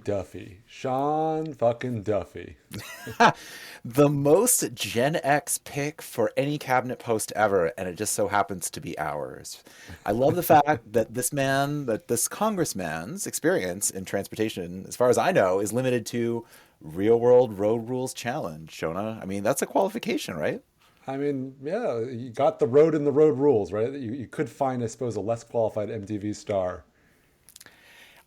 Duffy. Sean fucking Duffy. The most Gen X pick for any cabinet post ever, and it just so happens to be ours. I love the fact that this congressman's experience in transportation, as far as I know, is limited to real world road rules challenge, Shona. I mean, that's a qualification, right? I mean, yeah, you got the road and the road rules, right? You could find, I suppose, a less qualified MTV star.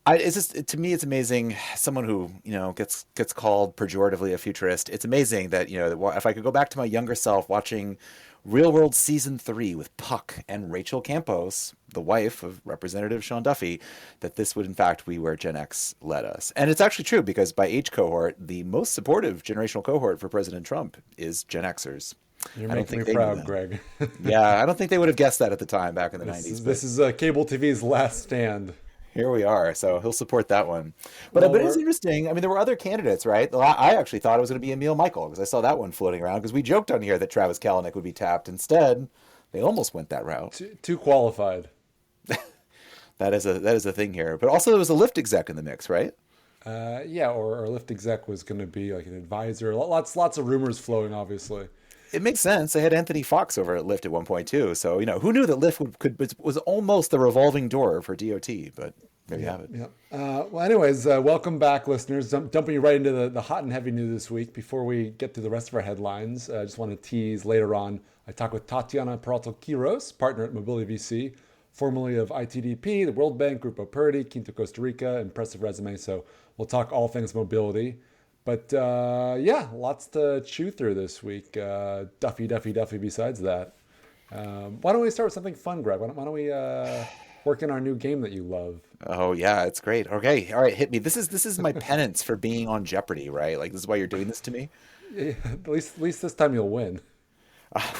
It's just to me, it's amazing. Someone who gets called pejoratively a futurist. It's amazing that if I could go back to my younger self watching Real World Season 3 with Puck and Rachel Campos, the wife of Representative Sean Duffy, that this would in fact be where Gen X led us. And it's actually true because by age cohort, the most supportive generational cohort for President Trump is Gen Xers. You're making me proud, Greg. Yeah, I don't think they would have guessed that at the time back in the 90s. This is cable TV's last stand. Here we are, so he'll support that one. But it's interesting. I mean, there were other candidates, right? I actually thought it was going to be Emil Michael because I saw that one floating around because we joked on here that Travis Kalanick would be tapped. Instead, they almost went that route. Too qualified. That is a thing here. But also there was a Lyft exec in the mix, right? Yeah, or Lyft exec was going to be like an advisor. Lots of rumors flowing, obviously. It makes sense. They had Anthony Fox over at Lyft at one point too. So who knew that Lyft was almost the revolving door for DOT? But there you have it. Yeah. Well, anyways, welcome back, listeners. Dumping you right into the hot and heavy news this week. Before we get to the rest of our headlines, I just want to tease later on. I talk with Tatiana Peralta Quirós, partner at MobilityVC, formerly of ITDP, the World Bank, Grupo Purdy, Quinto Costa Rica, impressive resume. So we'll talk all things mobility. But lots to chew through this week. Duffy besides that. Why don't we start with something fun, Greg? Why don't we work in our new game that you love? Oh, yeah, it's great. Okay, all right, hit me. This is my penance for being on Jeopardy, right? Like, this is why you're doing this to me? Yeah, at least this time you'll win.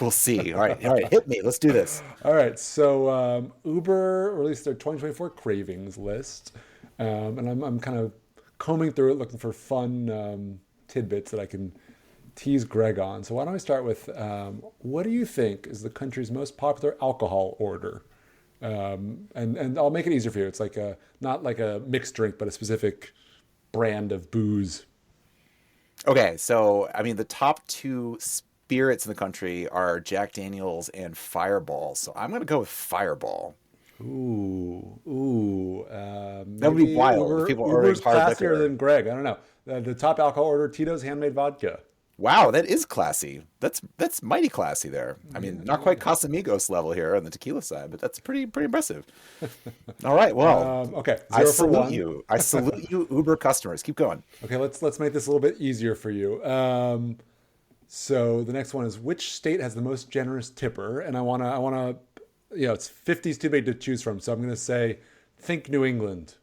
We'll see. All right, hit me. Let's do this. All right, so Uber released their 2024 cravings list. And I'm kind of combing through it, looking for fun tidbits that I can tease Greg on. So why don't we start with, what do you think is the country's most popular alcohol order? And I'll make it easier for you. It's like not like a mixed drink, but a specific brand of booze. Okay, so I mean the top two spirits in the country are Jack Daniel's and Fireball. So I'm going to go with Fireball. Ooh. That would be wild. People Uber's hard classier liquor. than Greg. I don't know. The top alcohol order, Tito's Handmade Vodka. Wow, that is classy. That's mighty classy there. I mean, not quite Casamigos level here on the tequila side, but that's pretty impressive. All right, well, okay. I salute you. I salute you, Uber customers. Keep going. Okay, let's make this a little bit easier for you. So the next one is, which state has the most generous tipper? And I wanna, it's 50's too big to choose from, so I'm gonna say, think New England.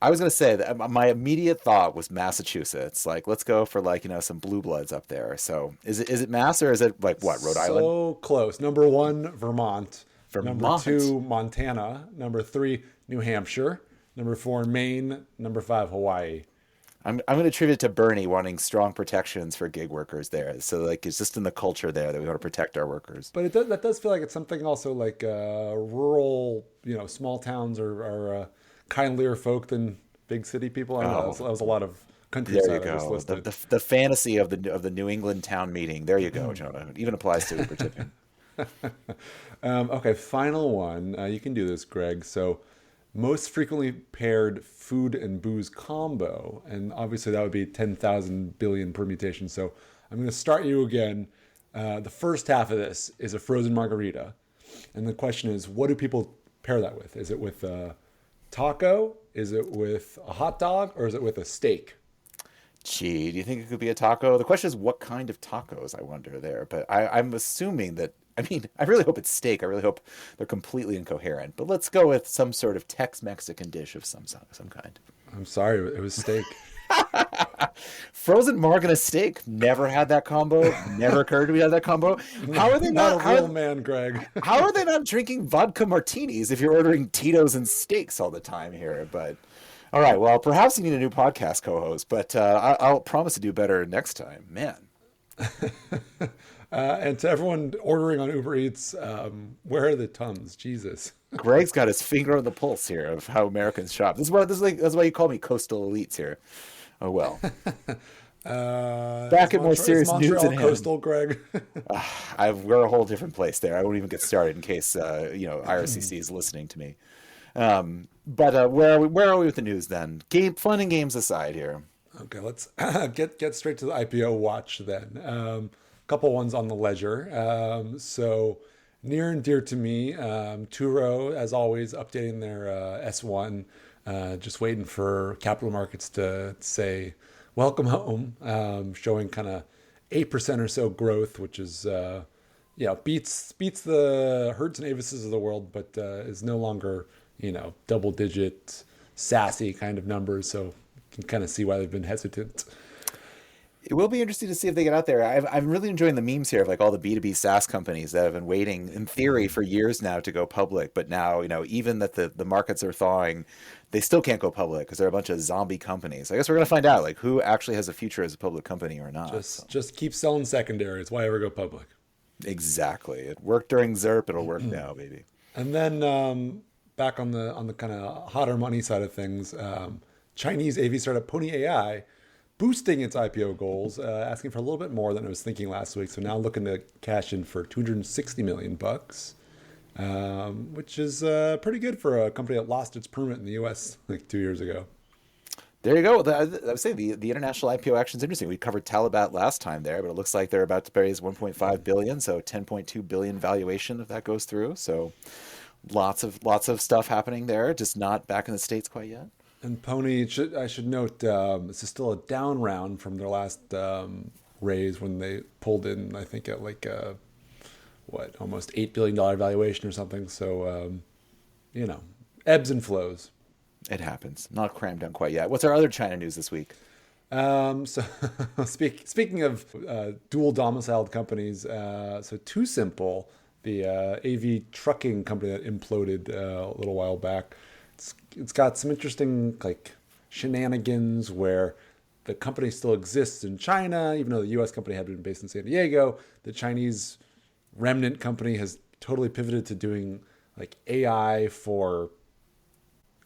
I was going to say that my immediate thought was Massachusetts. Like, let's go for some blue bloods up there. So is it Mass or is it like what, Rhode Island? So close. Number 1, Vermont. Vermont. Number 2, Montana. Number 3, New Hampshire. Number 4, Maine. Number 5, Hawaii. I'm going to attribute it to Bernie wanting strong protections for gig workers there. So it's just in the culture there that we want to protect our workers. But that does feel like it's something also like rural, small towns are kindlier folk than big city people. I know that was a lot of countryside. There you go. The fantasy of the New England town meeting. There you go, Jonah. It even applies to Uber tipping. Okay, final one. You can do this, Greg. So, most frequently paired food and booze combo, and obviously that would be 10,000 billion permutations. So I'm going to start you again. The first half of this is a frozen margarita, and the question is, what do people pair that with? Is it with taco? Is it with a hot dog, or is it with a steak? Gee, do you think it could be a taco? The question is what kind of tacos, I wonder there. But I'm assuming that I mean, I really hope it's steak. I really hope they're completely incoherent. But let's go with some sort of Tex-Mexican dish of some kind. I'm sorry, it was steak. Frozen margarine steak. Never had that combo. Never occurred to me to have that combo. How are they Not not? a real man, Greg. How are they not drinking vodka martinis if you're ordering Tito's and steaks all the time here? But all right, well, perhaps you need a new podcast co-host. But I'll promise to do better next time, man. And to everyone ordering on Uber Eats, where are the Tums? Jesus. Greg's got his finger on the pulse here of how Americans shop. That's why you call me coastal elites here. Oh well. Back at more serious news at hand. Coastal, Greg. We're a whole different place there. I won't even get started in case IRCC is listening to me. But where are we with the news then? Fun and games aside here. Okay, let's get straight to the IPO watch then. A couple ones on the ledger. So near and dear to me, Turo, as always, updating their S1. Just waiting for capital markets to say welcome home, showing kind of 8% or so growth, which is beats the Hertz and Avises of the world, but is no longer double digit sassy kind of numbers. So you can kind of see why they've been hesitant. It will be interesting to see if they get out there. I'm really enjoying the memes here of like all the B2B SaaS companies that have been waiting in theory for years now to go public. But now, even that the markets are thawing, they still can't go public because they're a bunch of zombie companies. I guess we're going to find out like who actually has a future as a public company or not. Just keep selling secondaries. Why ever go public? Exactly. It worked during ZERP. It'll work now, baby. And then back on the kind of hotter money side of things, Chinese AV startup Pony AI boosting its IPO goals, asking for a little bit more than I was thinking last week. So now looking to cash in for $260 million, which is pretty good for a company that lost its permit in the U.S. like 2 years ago. There you go. I would say the international IPO action is interesting. We covered Talabat last time there, but it looks like they're about to raise 1.5 billion, so 10.2 billion valuation if that goes through. So lots of stuff happening there, just not back in the States quite yet. And Pony, I should note, this is still a down round from their last raise when they pulled in, I think, at like almost $8 billion valuation or something. So, ebbs and flows. It happens. Not crammed down quite yet. What's our other China news this week? So speaking of dual domiciled companies, so Too Simple, the AV trucking company that imploded a little while back, it's got some interesting like shenanigans where the company still exists in China, even though the U.S. company had been based in San Diego. The Chinese remnant company has totally pivoted to doing like AI for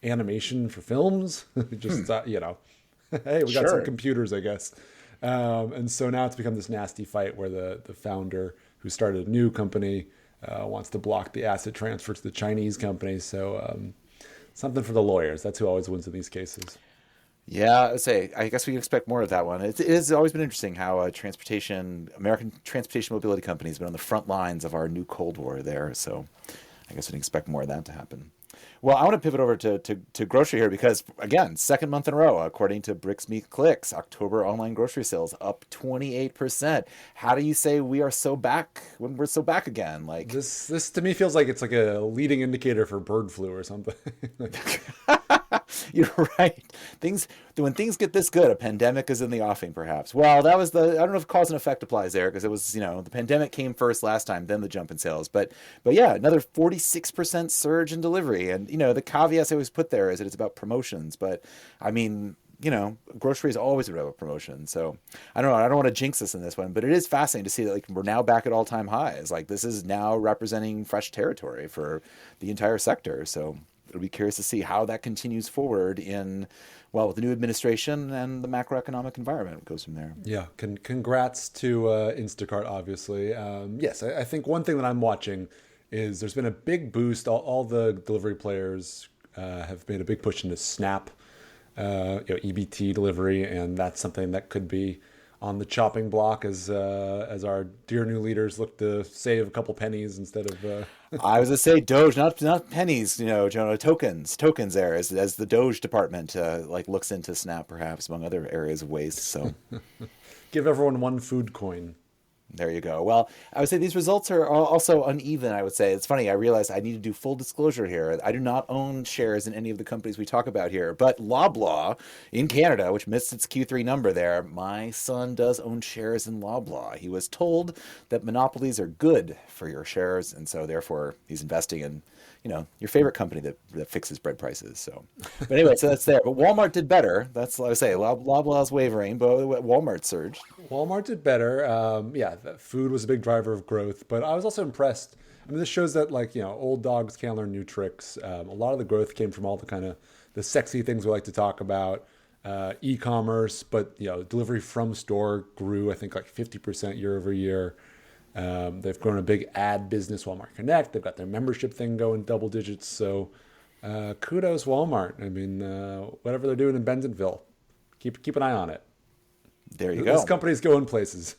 animation for films. Just hey, we got some computers, I guess. And so now it's become this nasty fight where the founder who started a new company wants to block the asset transfer to the Chinese company. So something for the lawyers. That's who always wins in these cases. Yeah, I guess we can expect more of that one. It has always been interesting how American transportation mobility companies have been on the front lines of our new Cold War there. So I guess we can expect more of that to happen. Well, I want to pivot over to grocery here because, again, second month in a row, according to Bricks Meet Clicks, October online grocery sales up 28%. How do you say we are so back when we're so back again? Like this to me feels like it's like a leading indicator for bird flu or something. You're right. When things get this good, a pandemic is in the offing, perhaps. Well, that was I don't know if cause and effect applies there because it was, the pandemic came first last time, then the jump in sales. But yeah, another 46% surge in delivery. And, the caveats I always put there is that it's about promotions. But I mean, grocery is always about promotion. So I don't know. I don't want to jinx us in this one, but it is fascinating to see that we're now back at all-time highs. Like this is now representing fresh territory for the entire sector. So it'll be curious to see how that continues forward with the new administration and the macroeconomic environment goes from there. Yeah, congrats to Instacart, obviously. Yes, I think one thing that I'm watching is there's been a big boost. All the delivery players have made a big push into Snap, EBT delivery, and that's something that could be on the chopping block as our dear new leaders look to save a couple pennies instead of. I was gonna say Doge, not pennies, Jonah, tokens there as the Doge department looks into Snap perhaps among other areas of waste. So give everyone one food coin. There you go. Well, I would say these results are also uneven. I would say it's funny. I realized I need to do full disclosure here. I do not own shares in any of the companies we talk about here, but Loblaw in Canada, which missed its Q3 number there, my son does own shares in Loblaw. He was told that monopolies are good for your shares, and so therefore he's investing in, your favorite company that fixes bread prices. So, but anyway, so that's there. But Walmart did better. That's what I say. Loblaw's wavering, but Walmart surged. Walmart did better. Yeah, the food was a big driver of growth, but I was also impressed. I mean, this shows that old dogs can't learn new tricks. A lot of the growth came from all the kind of the sexy things we like to talk about, e-commerce, but delivery from store grew, I think, like 50% year over year. They've grown a big ad business, Walmart Connect. They've got their membership thing going double digits. So kudos Walmart. I mean, whatever they're doing in Bentonville, keep an eye on it. There you go. This company's going places.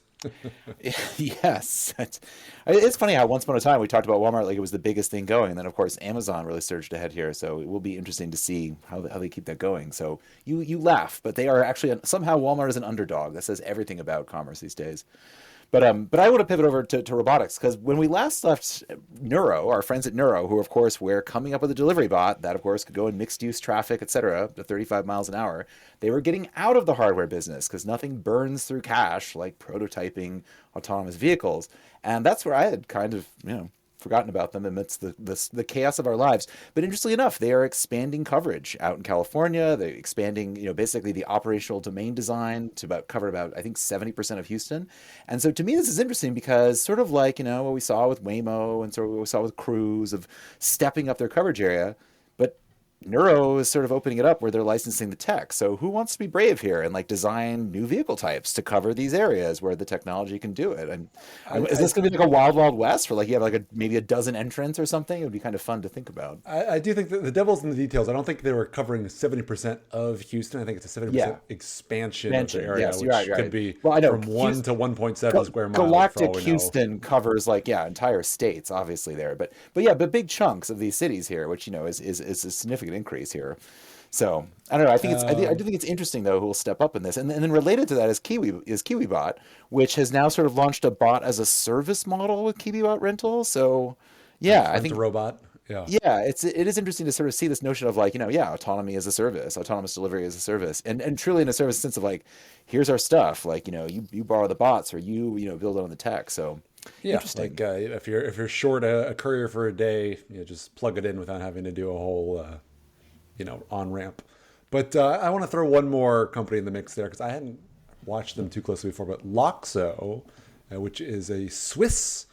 Yes. It's funny how once upon a time we talked about Walmart like it was the biggest thing going. And then, of course, Amazon really surged ahead here. So it will be interesting to see how they keep that going. So you laugh, but they are actually somehow Walmart is an underdog. That says everything about commerce these days. But I want to pivot over to robotics because when we last left Neuro, our friends at Neuro, who of course were coming up with a delivery bot that of course could go in mixed use traffic, etc., to 35 miles an hour, they were getting out of the hardware business because nothing burns through cash like prototyping autonomous vehicles, and that's where I had kind of forgotten about them amidst the chaos of our lives. But interestingly enough, they are expanding coverage out in California. They're expanding, basically the operational domain design to cover about, I think, 70% of Houston. And so to me, this is interesting because sort of like, what we saw with Waymo and sort of what we saw with Cruise of stepping up their coverage area. But Neuro is sort of opening it up where they're licensing the tech. So who wants to be brave here and design new vehicle types to cover these areas where the technology can do it? And is this going to be like a wild, wild west where you have maybe a dozen entrants or something? It would be kind of fun to think about. I do think that the devil's in the details. I don't think they were covering 70% of Houston. I think it's a 70% expansion of the area, yes, which right. could be from 1 to 1.7 square miles. Galactic Houston covers entire states, obviously there. But big chunks of these cities here, which is a significant increase here. So I don't know. I think I do think it's interesting though who will step up in this, and then related to that is KiwiBot, which has now sort of launched a bot as a service model with KiwiBot rental. So I think a robot. Yeah, it is interesting to sort of see this notion of autonomy as a service, autonomous delivery as a service, and truly in a service sense of here's our stuff, you borrow the bots or you build it on the tech. So interesting. If you're short a courier for a day, just plug it in without having to do a whole on ramp. But I want to throw one more company in the mix there because I hadn't watched them too closely before. But Loxo, which is a Swiss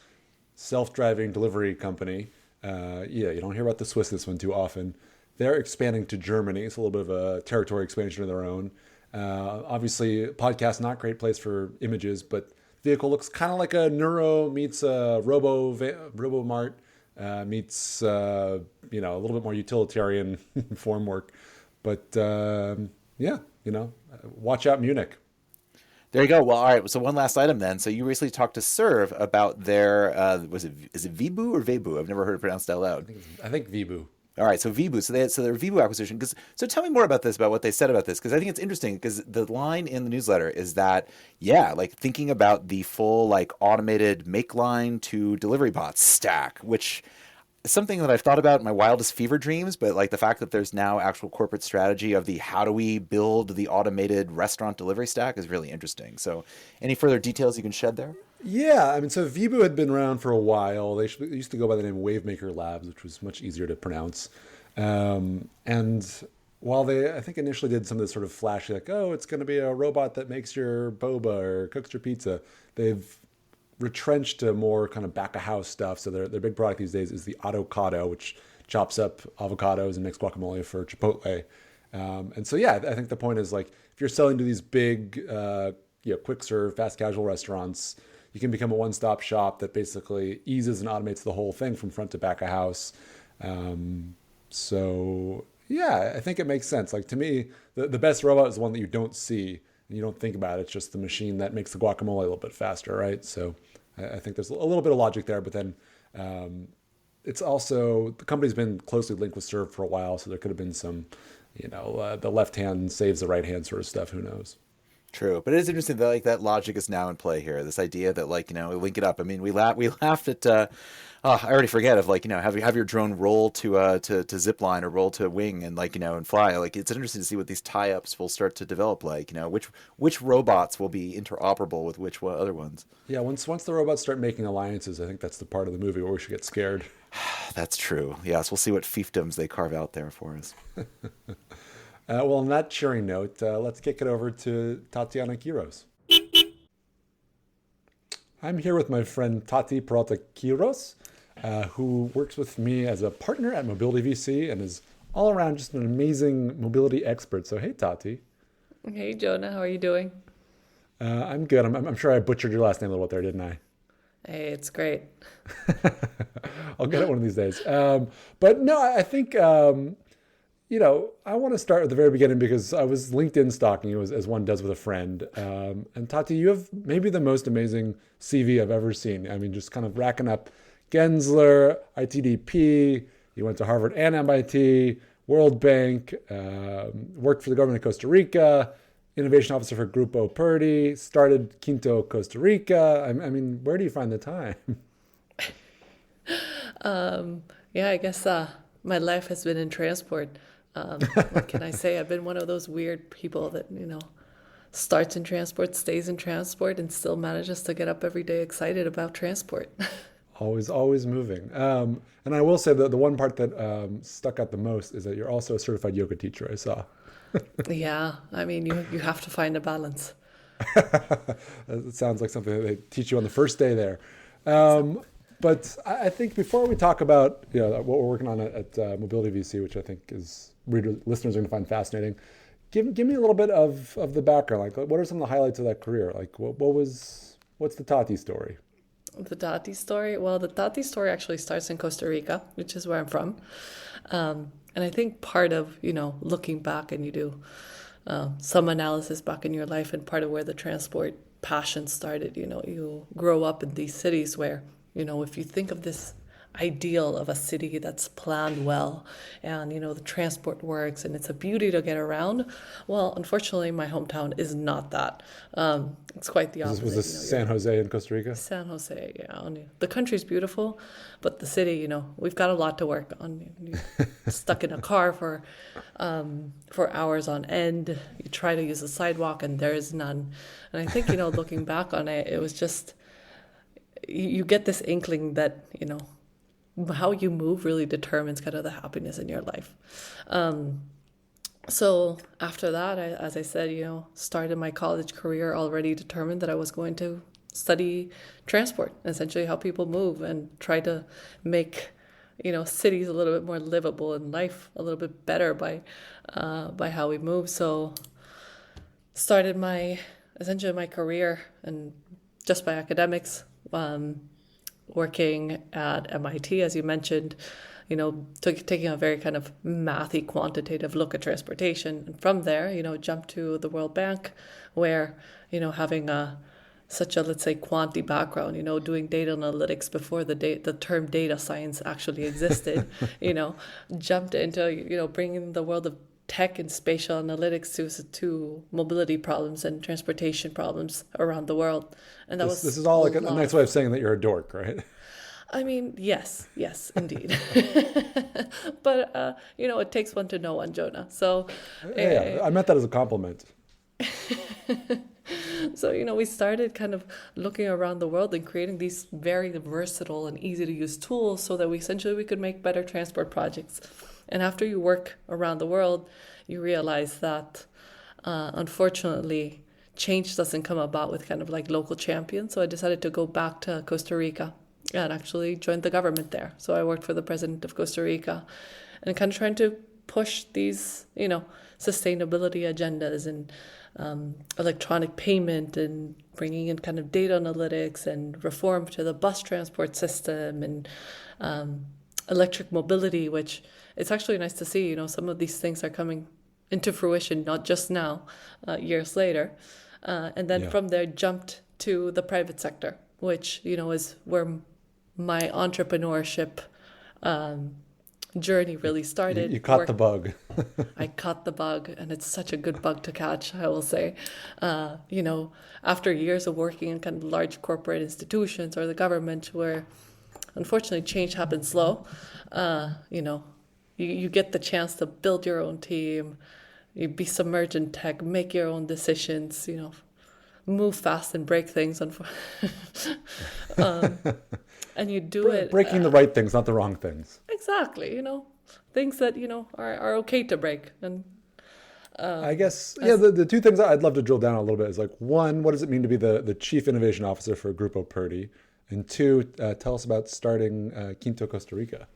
self-driving delivery company. You don't hear about the Swiss this one too often. They're expanding to Germany. It's a little bit of a territory expansion of their own. Obviously, podcast not a great place for images, but vehicle looks kind of like a Neuro meets a RoboMart. Meets a little bit more utilitarian form work, but watch out Munich. There you go. Well, all right. So one last item then. So you recently talked to Serve about their is it Vibu or Vebu? I've never heard it pronounced out loud. I think Vibu. All right, so Vibu, so their Vibu acquisition. So tell me more about this, about what they said about this, because I think it's interesting. Because the line in the newsletter is that thinking about the full automated make line to delivery bots stack, which is something that I've thought about in my wildest fever dreams. But the fact that there's now actual corporate strategy of the how do we build the automated restaurant delivery stack is really interesting. So any further details you can shed there? Yeah, I mean, so Vibu had been around for a while. They used to go by the name Wavemaker Labs, which was much easier to pronounce. And while they, I think, initially did some of this sort of flashy, it's going to be a robot that makes your boba or cooks your pizza, they've retrenched to more kind of back-of-house stuff. So their big product these days is the Autocado, which chops up avocados and makes guacamole for Chipotle. And so, I think the point is, if you're selling to these big, quick-serve, fast-casual restaurants, you can become a one-stop shop that basically eases and automates the whole thing from front to back of house. I think it makes sense. To me, the best robot is the one that you don't see and you don't think about. It's just the machine that makes the guacamole a little bit faster, right? So I think there's a little bit of logic there, but then it's also, the company's been closely linked with Serve for a while, so there could have been some, the left hand saves the right hand sort of stuff. Who knows? True, but it is interesting that like that logic is now in play here. This idea that like we link it up. I mean, we laughed at. Oh, I already forget of like have your drone roll to zip line or roll to wing and like and fly. Like it's interesting to see what these tie-ups will start to develop. Like which robots will be interoperable with which other ones. Yeah, once the robots start making alliances, I think that's the part of the movie where we should get scared. That's true. Yes, we'll see what fiefdoms they carve out there for us. Well, on that cheering note, let's kick it over to Tatiana Quirós. I'm here with my friend Tati Peralta Quirós, who works with me as a partner at MobilityVC and is all around just an amazing mobility expert. So, hey, Tati. Hey, Jonah, how are you doing? I'm good. I'm sure I butchered your last name a little bit there, didn't I? Hey, it's great. I'll get it one of these days. But no, I think, I want to start at the very beginning because I was LinkedIn stalking you as one does with a friend. And Tati, you have maybe the most amazing CV I've ever seen. I mean, just kind of racking up Gensler, ITDP, you went to Harvard and MIT, World Bank, worked for the government of Costa Rica, innovation officer for Grupo Purdy, started Quinto Costa Rica. I mean, where do you find the time? Yeah, I guess my life has been in transport. What can I say? I've been one of those weird people that, starts in transport, stays in transport, and still manages to get up every day excited about transport. Always moving. And I will say that the one part that stuck out the most is that you're also a certified yoga teacher, I saw. Yeah, I mean, you have to find a balance. It sounds like something that they teach you on the first day there. But I think before we talk about what we're working on at MobilityVC, which I think is listeners are going to find fascinating, give me a little bit of the background. Like, what are some of the highlights of that career? Like, what's the Tati story? The Tati story? Well, the Tati story actually starts in Costa Rica, which is where I'm from. And I think part of, looking back and you do some analysis back in your life and part of where the transport passion started, you grow up in these cities where, if you think of this ideal of a city that's planned well and, the transport works and it's a beauty to get around. Well, unfortunately, my hometown is not that. It's quite the opposite. Was this San Jose in Costa Rica? San Jose, yeah. The country's beautiful, but the city, we've got a lot to work on. You're stuck in a car for hours on end. You try to use a sidewalk and there is none. And I think, looking back on it, it was just, you get this inkling that, how you move really determines kind of the happiness in your life. So after that, as I said, started my college career already determined that I was going to study transport, essentially how people move and try to make, cities a little bit more livable and life a little bit better by how we move. So started essentially my career and just by academics, working at MIT, as you mentioned, taking a very kind of mathy, quantitative look at transportation. And from there, jumped to the World Bank, where, having such a, let's say, quantity background, doing data analytics before the term data science actually existed, jumped into, bringing the world of tech and spatial analytics to mobility problems and transportation problems around the world. And this is all like a nice way of saying that you're a dork, right? I mean, yes, indeed. But, it takes one to know one, Jonah. So, yeah, I meant that as a compliment. So, we started kind of looking around the world and creating these very versatile and easy to use tools so that we could make better transport projects. And after you work around the world, you realize that, unfortunately, change doesn't come about with kind of like local champions. So I decided to go back to Costa Rica and actually joined the government there. So I worked for the president of Costa Rica and kind of trying to push these, sustainability agendas and electronic payment and bringing in kind of data analytics and reform to the bus transport system and electric mobility, which it's actually nice to see, some of these things are coming into fruition, not just now, years later. And then from there jumped to the private sector, which, is where my entrepreneurship, journey really started. You caught the bug. I caught the bug, and it's such a good bug to catch, I will say. After years of working in kind of large corporate institutions or the government, where unfortunately change happens slow, you get the chance to build your own team, you be submerged in tech, make your own decisions, move fast and break things. And you do it. Breaking the right things, not the wrong things. Exactly, things that, are okay to break. And I guess, the two things I'd love to drill down a little bit is like, one, what does it mean to be the Chief Innovation Officer for Grupo Purdy? And two, tell us about starting Quinto Costa Rica.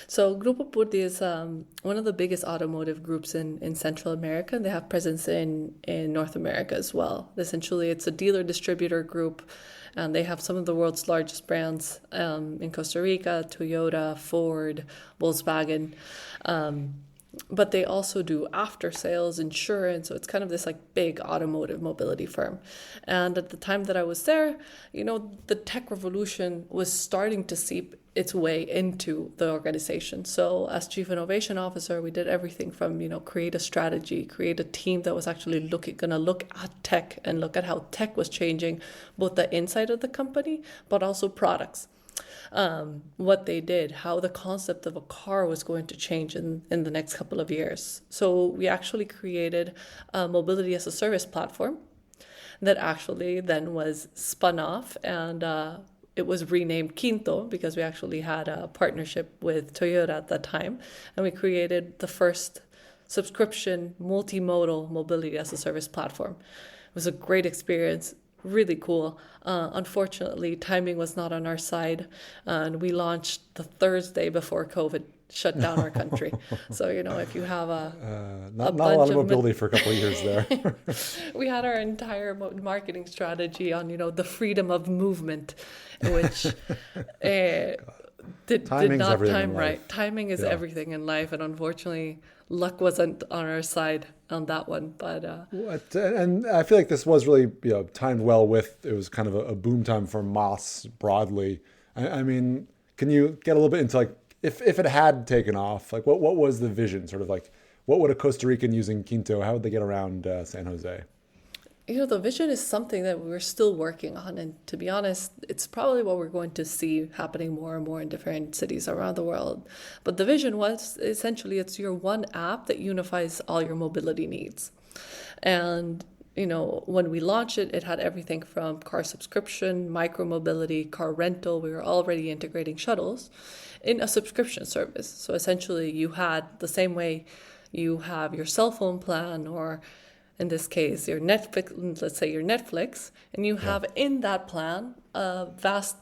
So Grupo Purdy is one of the biggest automotive groups in Central America. They have presence in North America as well. Essentially, it's a dealer-distributor group, and they have some of the world's largest brands in Costa Rica: Toyota, Ford, Volkswagen. But they also do after sales, insurance. So it's kind of this like big automotive mobility firm. And at the time that I was there, the tech revolution was starting to seep its way into the organization. So as Chief Innovation Officer, we did everything from, create a strategy, create a team that was actually going to look at tech and look at how tech was changing both the inside of the company, but also products. What they did, how the concept of a car was going to change in the next couple of years. So we actually created a mobility as a service platform that actually then was spun off, and it was renamed Quinto because we actually had a partnership with Toyota at that time, and we created the first subscription multimodal mobility as a service platform. It was a great experience. Really cool. Unfortunately, timing was not on our side, and we launched the Thursday before COVID shut down our country. So, if you have not a lot of mobility for a couple of years there. We had our entire marketing strategy on, the freedom of movement, which did not time right. Timing is everything in life, and unfortunately, luck wasn't on our side on that one. But and I feel like this was really timed well with, it was kind of a boom time for Moss broadly. I mean, can you get a little bit into like, if it had taken off, like what was the vision? Sort of like, what would a Costa Rican using Quinto, how would they get around San Jose? The vision is something that we're still working on. And to be honest, it's probably what we're going to see happening more and more in different cities around the world. But the vision was essentially it's your one app that unifies all your mobility needs. And, when we launched it, it had everything from car subscription, micro-mobility, car rental. We were already integrating shuttles in a subscription service. So essentially you had the same way you have your cell phone plan, or in this case, your Netflix, let's say your Netflix, and you have in that plan a vast,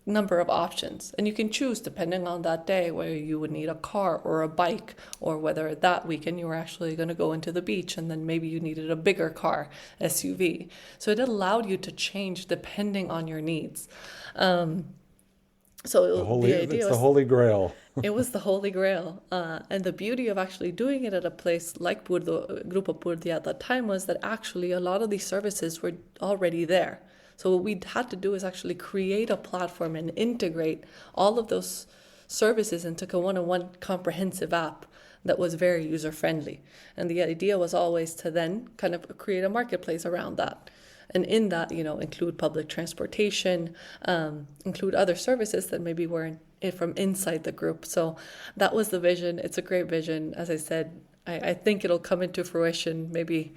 number of options. And you can choose depending on that day whether you would need a car or a bike, or whether that weekend you were actually going to go into the beach and then maybe you needed a bigger car, SUV. So it allowed you to change depending on your needs. So it's the Holy Grail. It was the Holy Grail. And the beauty of actually doing it at a place like Grupo Purdy at that time was that actually a lot of these services were already there. So what we had to do is actually create a platform and integrate all of those services into a one-on-one comprehensive app that was very user-friendly. And the idea was always to then kind of create a marketplace around that. And in that, include public transportation, include other services that maybe weren't from inside the group. So that was the vision. It's a great vision. As I said, I think it'll come into fruition maybe,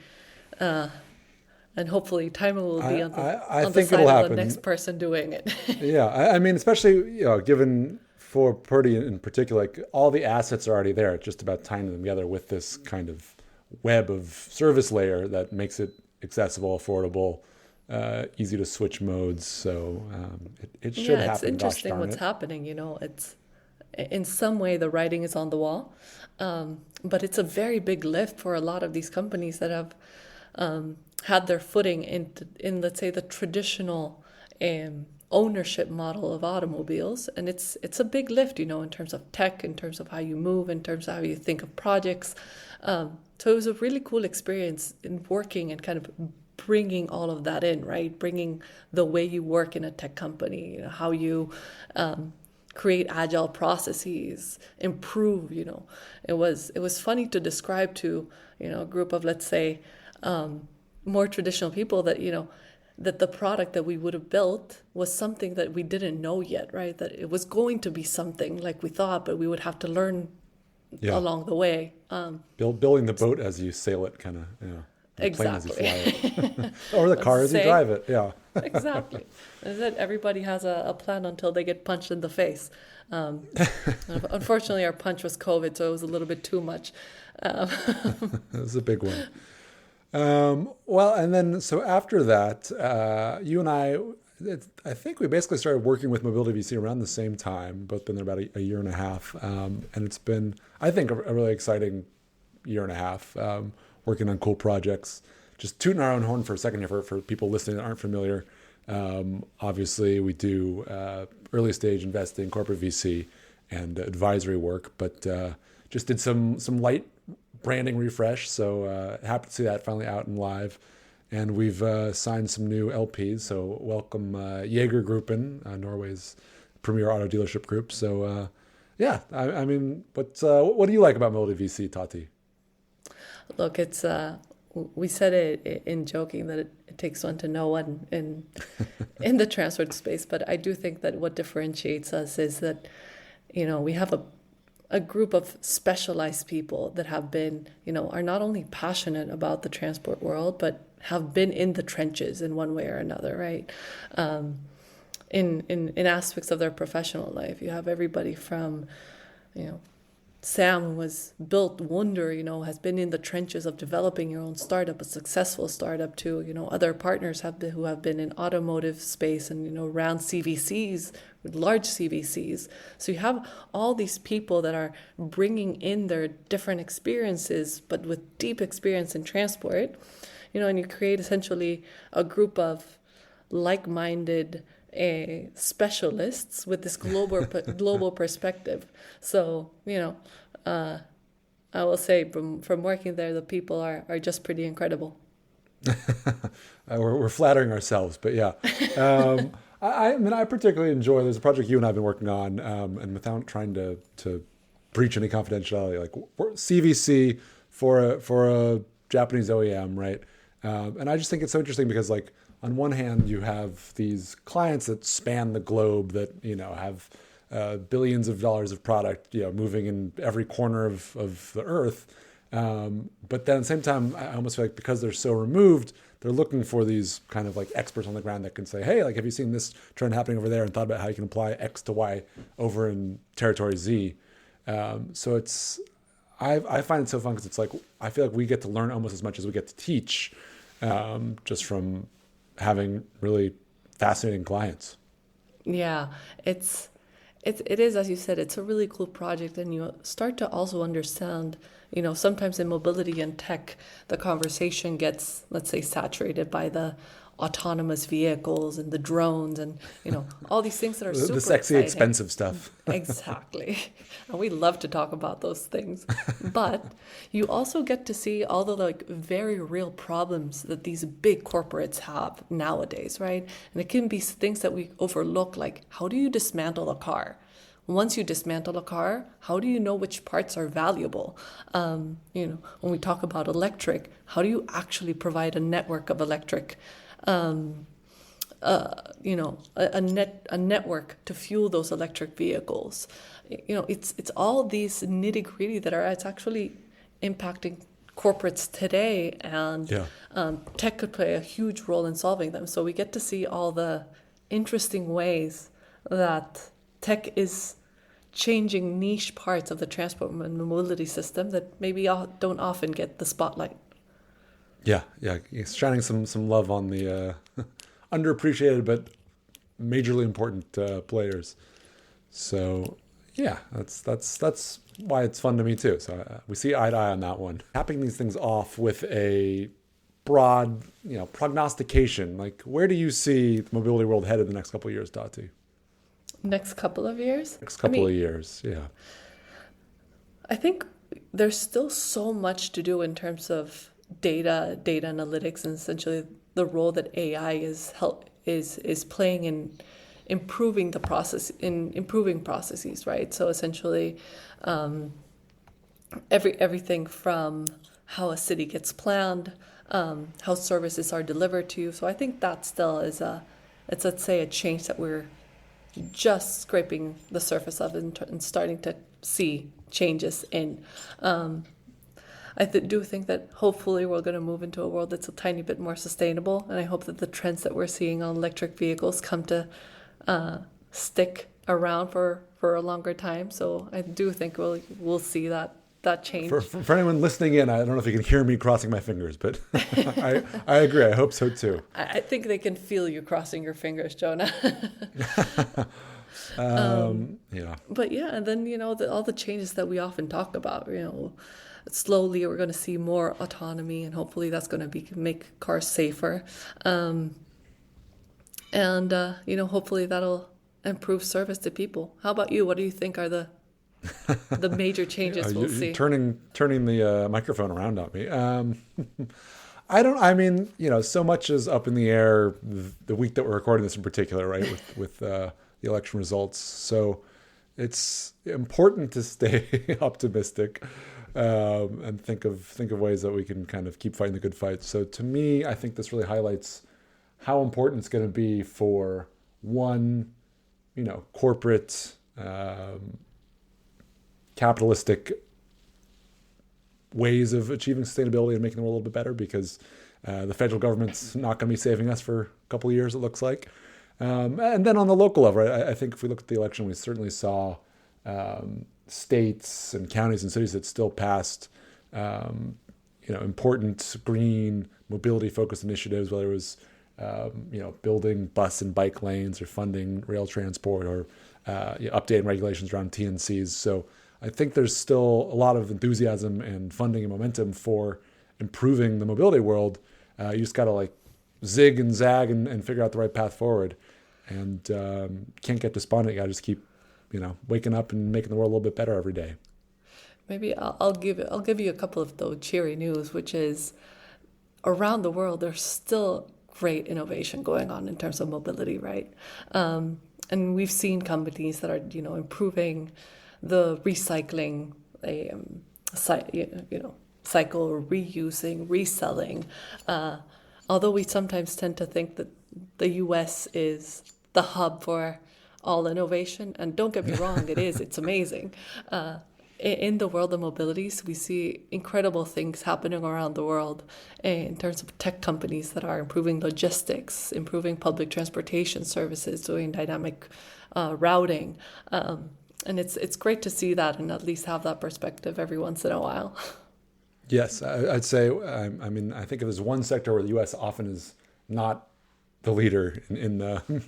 and hopefully time will be on the side of the next person doing it. Yeah, I mean, especially given for Purdy in particular, like all the assets are already there. It's just about tying them together with this kind of web of service layer that makes it accessible, affordable, easy to switch modes. So it should happen. Yeah, it's interesting what's happening. It's in some way the writing is on the wall, but it's a very big lift for a lot of these companies that have had their footing in let's say the traditional ownership model of automobiles, and it's a big lift, in terms of tech, in terms of how you move, in terms of how you think of projects. So it was a really cool experience in working and kind of bringing all of that in, right? Bringing the way you work in a tech company, how you create agile processes, improve. It was funny to describe to a group of, let's say, more traditional people that that the product that we would have built was something that we didn't know yet, right? That it was going to be something like we thought, but we would have to learn along the way. Building the boat as you sail it, kind of, the plane as you fly it, or the car as you Say- drive it. Yeah. Exactly. And that everybody has a plan until they get punched in the face. Unfortunately, our punch was COVID, so it was a little bit too much. It was a big one. Well, and then so after that, you and I think we basically started working with MobilityVC around the same time, both been there about a year and a half. And it's been, I think, a really exciting year and a half, working on cool projects. Just tooting our own horn for a second here for people listening that aren't familiar. Obviously, we do early stage investing, corporate VC, and advisory work, but just did some light branding refresh. So happy to see that finally out and live. And we've signed some new LPs. So welcome Jaeger Gruppen, Norway's premier auto dealership group. So I mean, what do you like about MobilityVC, Tati? Look, it's we said it in joking that it takes one to know one in the transport space, but I do think that what differentiates us is that we have a group of specialized people that have been, are not only passionate about the transport world, but have been in the trenches in one way or another, right? In aspects of their professional life. You have everybody from, Sam, who has built Wonder, has been in the trenches of developing your own startup, a successful startup, to, other partners who have been in automotive space and, around CVCs, large CVCs. So you have all these people that are bringing in their different experiences, but with deep experience in transport, and you create essentially a group of like-minded specialists with this global perspective. So, I will say from working there, the people are just pretty incredible. We're flattering ourselves, but yeah. I mean, I particularly enjoy, there's a project you and I have been working on, and without trying to breach any confidentiality, like CVC for a Japanese OEM, right? And I just think it's so interesting because, like, on one hand, you have these clients that span the globe that, have billions of dollars of product, moving in every corner of the earth. But then at the same time, I almost feel like because they're so removed, they're looking for these kind of like experts on the ground that can say, hey, like, have you seen this trend happening over there and thought about how you can apply X to Y over in territory Z? So I find it so fun because it's like, I feel like we get to learn almost as much as we get to teach, just from having really fascinating clients. Yeah, it is, as you said, it's a really cool project, and you start to also understand, sometimes in mobility and tech, the conversation gets, let's say, saturated by the autonomous vehicles and the drones and, all these things that are super the sexy, exciting. expensive stuff. Exactly. And we love to talk about those things. But you also get to see all the very real problems that these big corporates have nowadays, right? And it can be things that we overlook, like how do you dismantle a car? Once you dismantle a car, how do you know which parts are valuable? When we talk about electric, how do you actually provide a network of electric a network to fuel those electric vehicles? It's all these nitty gritty it's actually impacting corporates today, and tech could play a huge role in solving them. So we get to see all the interesting ways that tech is changing niche parts of the transport and mobility system that maybe don't often get the spotlight. Yeah, it's shining some love on the underappreciated but majorly important players. So yeah, that's why it's fun to me too. So we see eye to eye on that one. Capping these things off with a broad, prognostication. Like, where do you see the mobility world headed the next couple of years, Tati? Next couple of years? Next couple of years, yeah. I think there's still so much to do in terms of data analytics, and essentially the role that AI is playing improving improving processes, right? So essentially, everything from how a city gets planned, how services are delivered to you. So I think that still is it's, let's say, a change that we're just scraping the surface of and starting to see changes in. Do think that hopefully we're going to move into a world that's a tiny bit more sustainable, and I hope that the trends that we're seeing on electric vehicles come to stick around for a longer time. So I do think we'll see that change. For anyone listening in, I don't know if you can hear me crossing my fingers, but I agree. I hope so too. I think they can feel you crossing your fingers, Jonah. Yeah. But yeah, and then, all the changes that we often talk about, slowly we're going to see more autonomy, and hopefully that's going to make cars safer. Hopefully that'll improve service to people. How about you? What do you think are the major changes we'll see? Turning the microphone around on me. So much is up in the air the week that we're recording this in particular, right? With the election results. So it's important to stay optimistic and think of ways that we can kind of keep fighting the good fight. So to me, I think this really highlights how important it's going to be for one, corporate capitalistic ways of achieving sustainability and making the world a little bit better, because the federal government's not going to be saving us for a couple of years, it looks like. And then on the local level, right, I think if we look at the election, we certainly saw states and counties and cities that still passed important green mobility-focused initiatives, whether it was building bus and bike lanes or funding rail transport or updating regulations around TNCs. So I think there's still a lot of enthusiasm and funding and momentum for improving the mobility world. You just got to zig and zag and figure out the right path forward. And can't get despondent. You got to just keep, waking up and making the world a little bit better every day. Maybe I'll give you a couple of cheery news, which is around the world there's still great innovation going on in terms of mobility, right? And we've seen companies that are improving the recycling, cycle, reusing, reselling. Although we sometimes tend to think that the U.S. is the hub for all innovation, and don't get me wrong, it's amazing. In the world of mobilities, we see incredible things happening around the world in terms of tech companies that are improving logistics, improving public transportation services, doing dynamic routing. And it's great to see that and at least have that perspective every once in a while. Yes, I'd say, I think if there's one sector where the U.S. often is not the leader in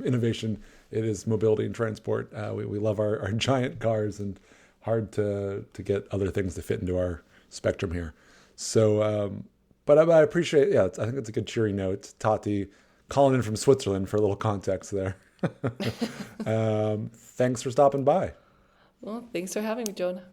innovation, it is mobility and transport. We love our giant cars, and hard to get other things to fit into our spectrum here. So, but I appreciate, I think it's a good cheery note. Tati calling in from Switzerland for a little context there. Thanks for stopping by. Well, thanks for having me, Jonah.